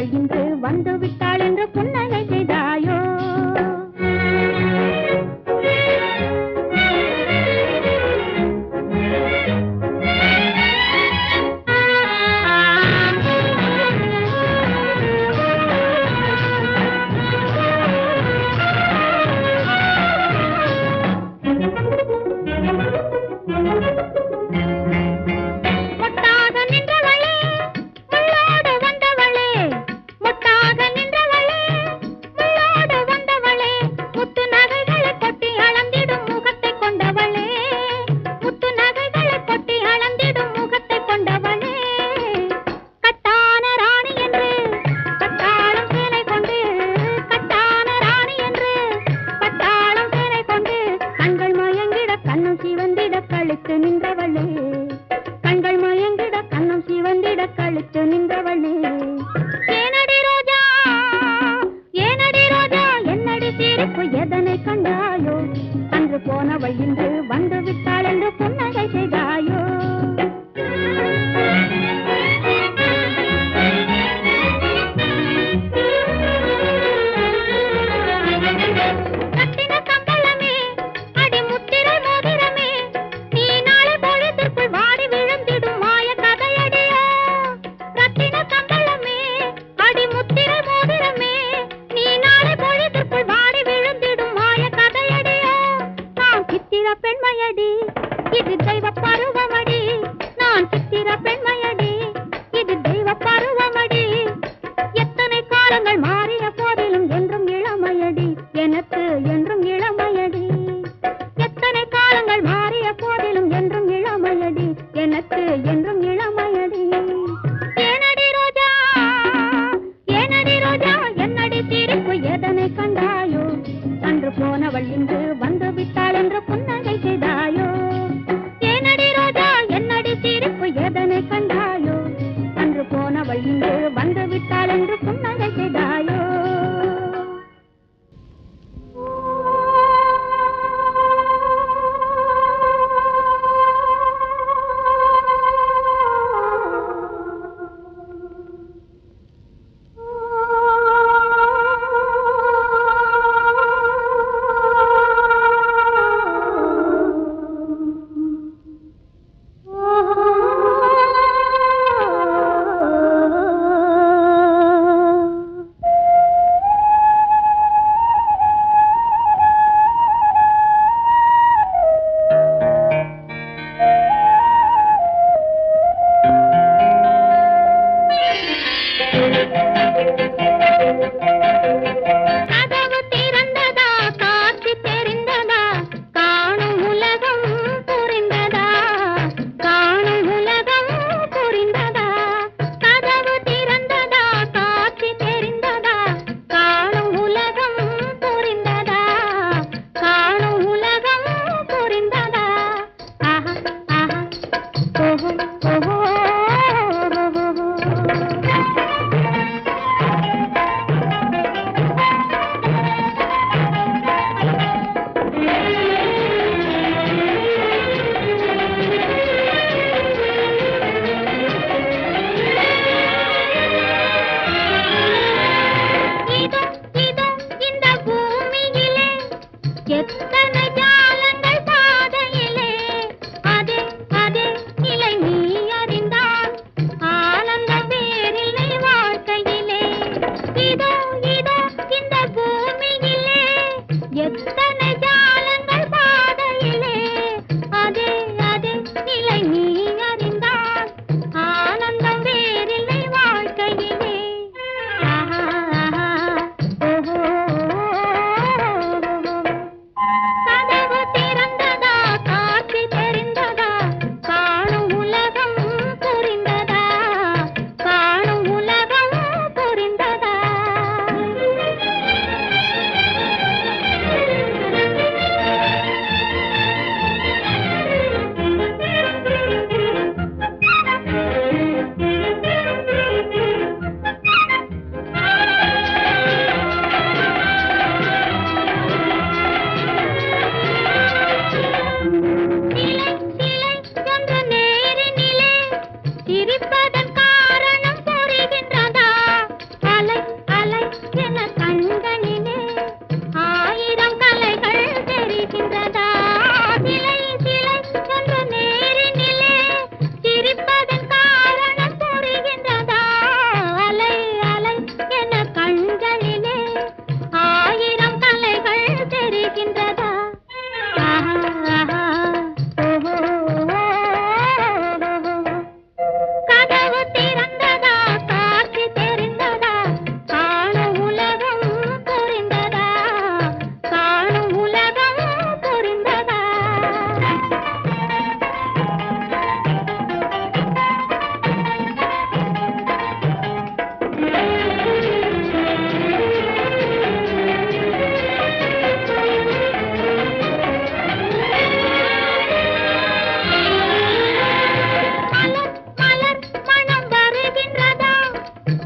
போனவள் இன்று வந்து விட்டாள் என்று புன்னகை செய்தாயோ? கண்கள் மயங்கிட கண்ணம் சிவந்திட கழுத்து நின்றவளே, ஏனடி ரோஜா ஏனடி ரோஜா என்னடி சிரிப்பு எதனை கண்டாயோ? அன்று போனவள் இன்று வந்து விட்டாள் என்று புன்னகை செய்தாயோ? வாடி விழுந்திடும் மாய கதையடியோ, ரத்தின கம்பள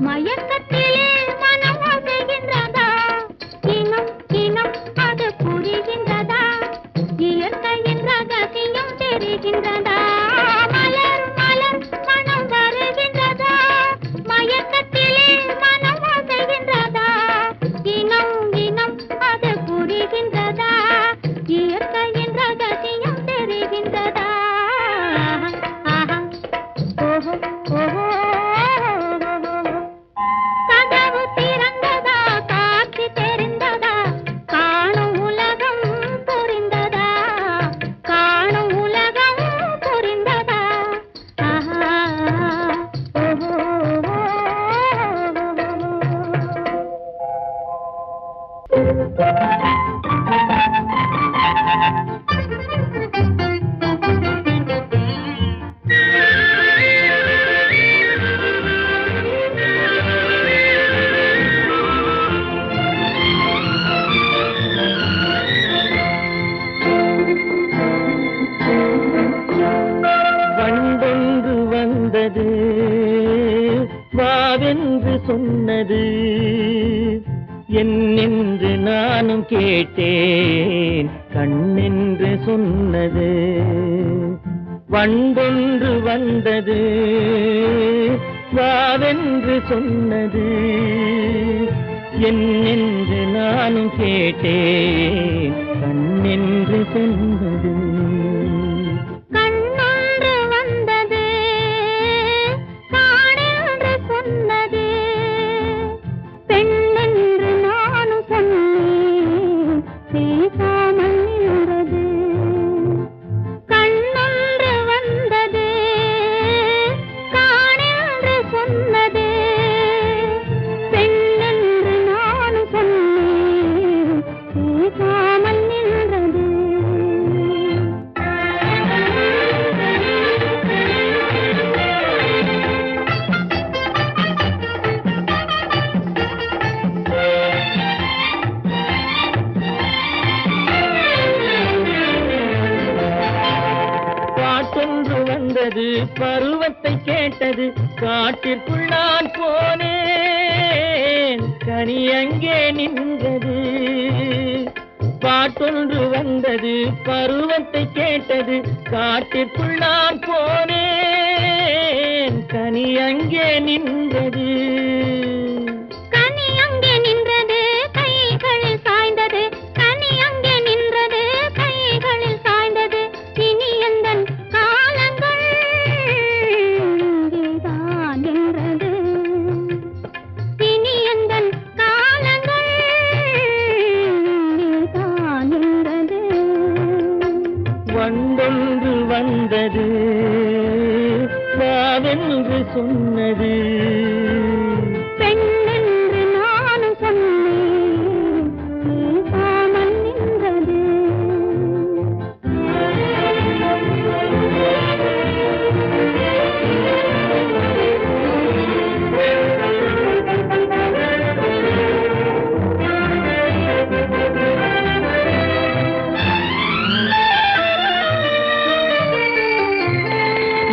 மயக்கத்திலே மனம் அசைகின்றதா இனம் இனம் அது புரிகின்றதா இயற்கையின் ரகசியம் தெரிகின்றதா மலர் மலர் மனம் வருகின்றதா மயக்கத்திலே மனம் அசைகின்றதா இனம் இனம் அது புரிகின்றதா இயற்கையின் ரகசியம் தெரிகின்றதா ஆஹா ஓஹோ ஓஹோ கதவு திறந்ததா காட்சி தெரிந்ததா காணும் உலகம் புரிந்ததா காணும் உலகம் புரிந்ததா ஆஹா ஓஹோ வண்டொன்று வந்தது வாவென்று சொன்னது என்னென்று நானும் கேட்டேன் கண்ணென்று சொன்னது வண்டொன்று வந்தது வாவென்று சொன்னது என்னென்று நானும் கேட்டேன் கண்ணென்று சொன்னது கண்ணொன்று வந்தது காணென்று சொன்னது பெண்ணென்று நானும் சொன்னேன் பேசாமல் நின்றது கண்ணொன்று வந்தது காணென்று சொன்னது பெண்ணென்று நானும் சொன்னேன் பேசாமல் நின்றது பாட்டொன்று வந்தது பருவத்தை கேட்டது காட்டிற்குள் நான் போனேன் கனி அங்கே நின்றது பாட்டொன்று வந்தது பருவத்தை கேட்டது காட்டிற்குள் நான் போனேன் கனி அங்கே நின்றது கனி அங்கே நின்றது கைகளில் சாய்ந்தது கனி அங்கே நின்றது கைகளில் சாய்ந்தது இனி எந்தன் காலங்கள் இங்கேதான் நின்றது இனி எந்தன் காலங்கள் இங்கேதான் நின்றது வண்டொன்று வந்தது வாவென்று சொன்னது பெண்ணென்று நானும் சொன்னேன் பேசாமல் நின்றது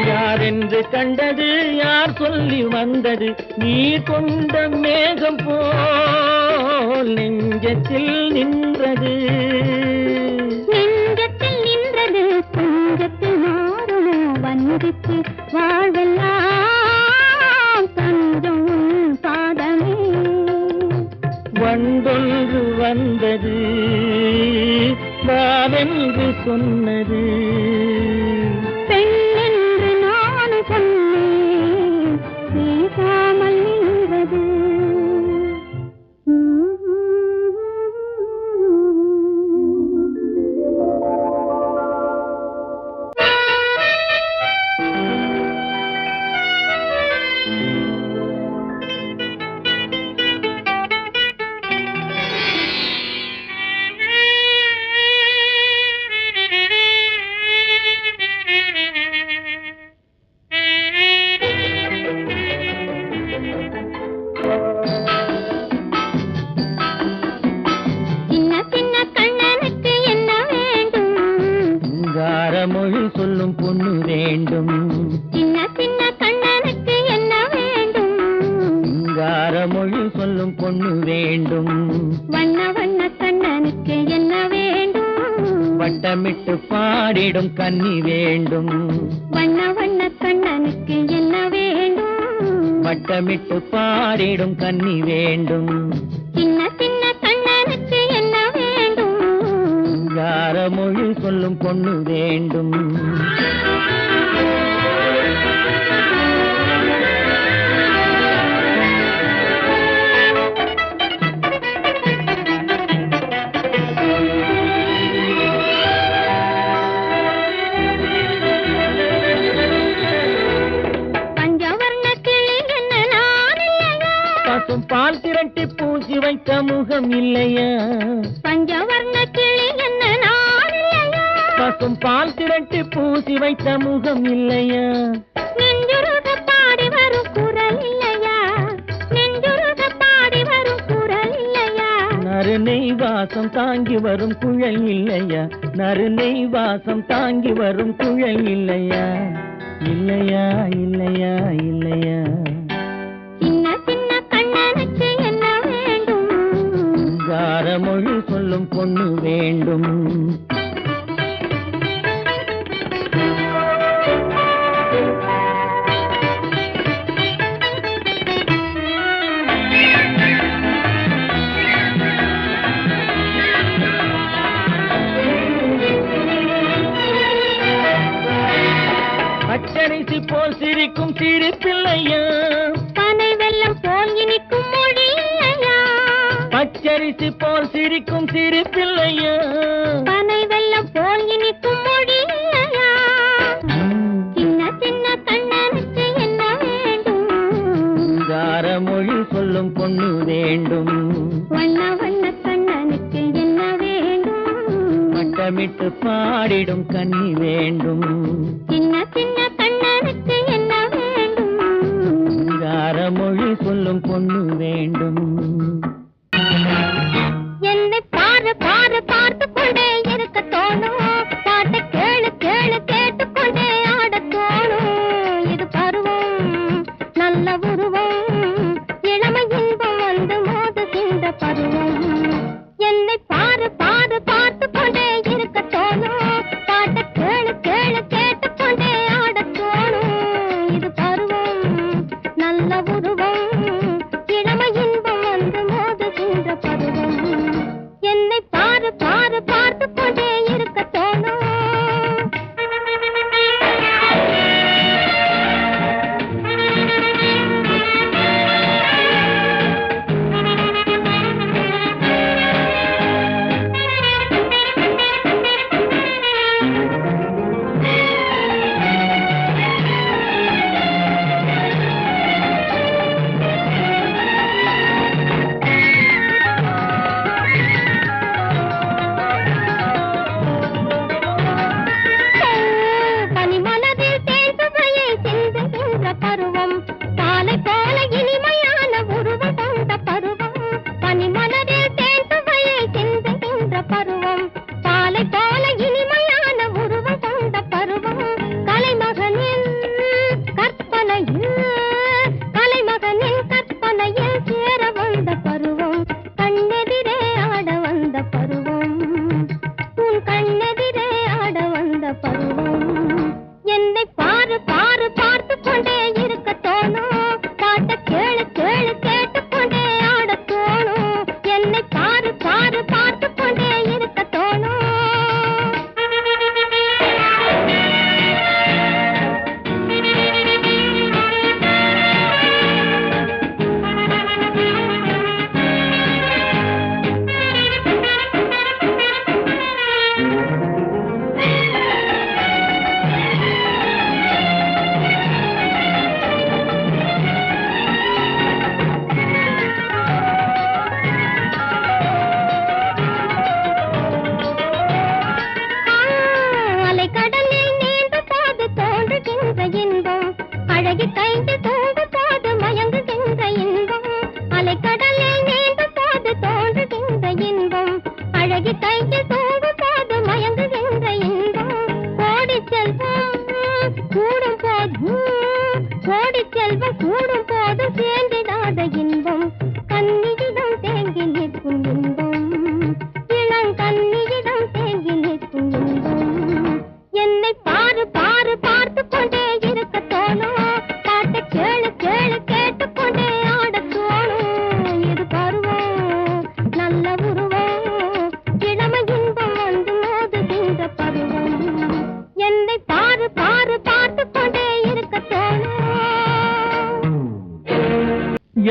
யாரென்று கண்டது யார் சொல்லி வந்தது நீ கொண்ட மேகம் போல் நெஞ்சத்தில் நின்றது நெஞ்சத்தில் நின்றது கொஞ்சத்தில் மாறுமோ வந்தித்து வாழ்வெல்லாம் தஞ்சம் பாதமே வண்டொன்று வந்தது வாவென்று சொன்னது பெண்ணென்று நானும் சொன்னேன் பேசாமல் நின்றது மொழி சொல்லும் பொண்ணு வேண்டும் சின்ன சின்ன கண்ணனுக்கு என்ன வேண்டும் மொழி சொல்லும் பொண்ணு வேண்டும். வண்ண வண்ண கண்ணனுக்கு என்ன வேண்டும்? வட்டமிட்டு பாடிடும் கன்னி வேண்டும். வண்ண வண்ண கண்ணனுக்கு என்ன வேண்டும்? வட்டமிட்டு பாடிடும் கன்னி வேண்டும். சின்ன சின்ன கண்ணனுக்கு என்ன வேண்டும்? யார மொழி சொல்லும் பொண்ணு வேண்டும். பசும் பால் திரட்டி பூசி வைத்த முகம் இல்லையா? பஞ்சவர்ண கிளி என்ன நான் இல்லையா? பசும் பால் திரட்டி பூசி வைத்த முகம் இல்லையா? நெஞ்சுருக பாடி வரும் குரல் இல்லையா? நெஞ்சுருக பாடி வரும் குரல் இல்லையா? நறுநெய் வாசம் தாங்கி வரும் குழல் இல்லையா? நறுநெய் வாசம் தாங்கி வரும் குழல் இல்லையா? இல்லையா இல்லையா இல்லையா? சின்ன சின்ன கண்ணனுக்கு என்ன வேண்டும்? யார மொழி சொல்லும் பொண்ணு வேண்டும். பச்சரிசி போல் சிரிக்கும் சிரிப்பில்லையா? பனை வெல்லம் போல் இனிக்கும் மொழி இல்லையா? பச்சரிசி போல் சிரிக்கும் சிரிப்பில்லையா? பனை வெல்லம் போல் இனிக்கும் மொழி இல்லையா? சின்ன சின்ன கண்ணனுக்கு என்ன வேண்டும்? யார மொழி சொல்லும் பொண்ணு வேண்டும். வண்ண வண்ண கண்ணனுக்கு என்ன வேண்டும்? வட்டமிட்டு பாடிடும் கன்னி வேண்டும். சின்ன சின்ன கண்ணனுக்கு என்ன வேண்டும்? யார மொழி சொல்லும் பொண்ணு வேண்டும். என்னை பாரு பாரு பார்த்து கொண்டே இருக்க தோணும். பாட்டை கேளு கேளு கேட்டுக்கொண்டே ஆட தோணும். இது பருவம் நல்ல உருவம், இளமை இன்பம் வந்து மோதுகின்ற பருவம். என்னை பாரு பாரு பார்த்து கொண்டே இருக்க தோணும். பாட்டை கேளு கேளு கேட்டுக்கொண்டே ஆட தோணும். இது பருவம் நல்ல உருவம், இளமை இன்பம் வந்து மோதுகின்ற பருவம். என்னை பாரு பாரு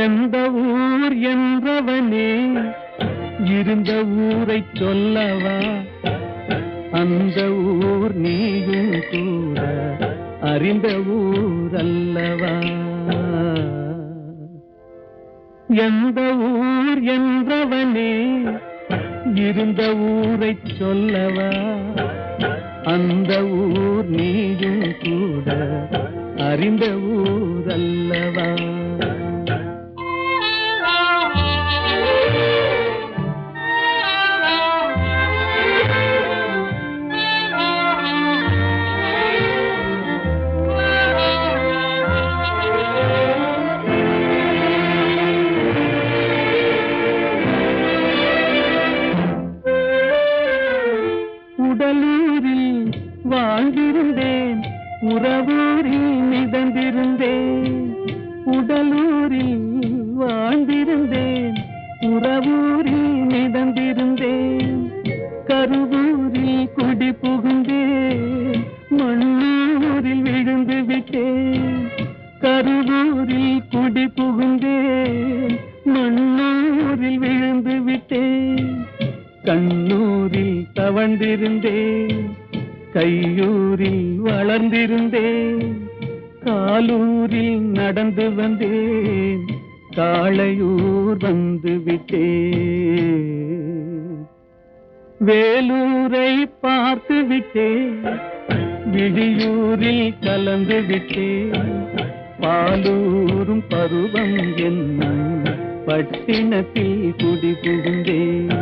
எந்த ஊர் என்றவனே இருந்த ஊரை சொல்லவா அந்த ஊர் நீயும் கூட அறிந்த ஊர் அல்லவா எந்த ஊர் என்றவனே இருந்த ஊரை சொல்லவா அந்த ஊர் நீயும் கூட அறிந்த ஊர் அல்லவா உடலூரில் வாழ்ந்திருந்தேன் உறவூரில் மிதந்திருந்தேன் உடலூரில் வாழ்ந்திருந்தேன் உறவூரில் மிதந்திருந்தேன் கருவூரில் குடி புகுந்தேன் மண்ணூரில் விழுந்து விட்டேன் கருவூரில் குடி புகுந்தேன் மண்ணூரில் விழுந்து விட்டேன் கண்ணூரில் தவழ்ந்திருந்தேன் கையூரில் வளர்ந்திருந்தேன் காலூரில் நடந்து வந்தேன் காளையூர் வந்து விட்டேன் வேலூரை பார்த்து விட்டேன் விழியூரில் கலந்து விட்டேன் பாலூரும் பருவம் என்னும் பட்டினத்தில் குடி புகுந்தேன்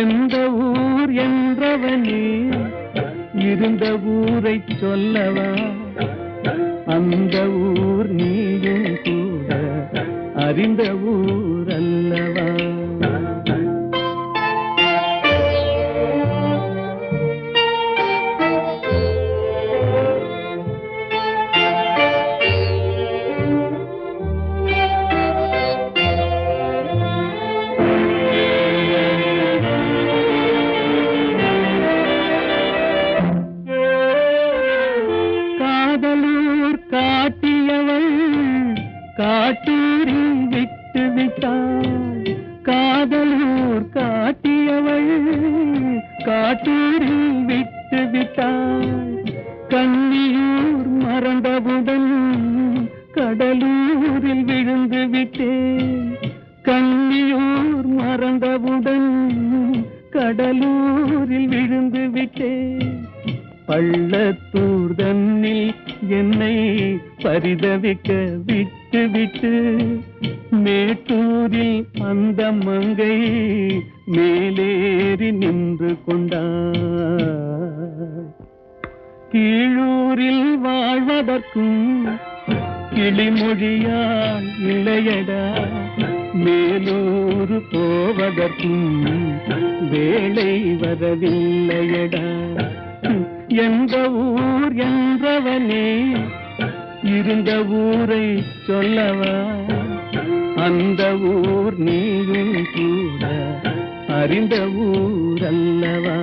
எந்த ஊர் என்றவனே இருந்த ஊரை சொல்லவா அந்த ஊர் நீயும் கூட அறிந்த ஊர் அல்லவா காதலூர் காட்டியவள் காட்டூரில் விட்டு விட்டாள் காதலூர் காட்டியவள் காட்டூரில் விட்டு விட்டாள் கண்ணியூர் மறந்தவுடன் கடலூரில் விழுந்து விட்டேன் கண்ணியூர் மறந்தவுடன் கடலூரில் விழுந்து விட்டேன் பள்ளத்தூர் தன்னில் என்னை பரிதவிக்க விட்டு விட்டு மேட்டூரில் அந்த மங்கை மேலேறி நின்று கொண்டார் கீழூரில் வாழ்வதற்கும் கிளிமொழியால் இல்லையடா மேலூர் போவதற்கும் வேலை வரவில்லையடா எந்த ஊர் என்றவனே இருந்த ஊரை சொல்லவா அந்த ஊர் நீயும் கூட அறிந்த ஊர் அல்லவா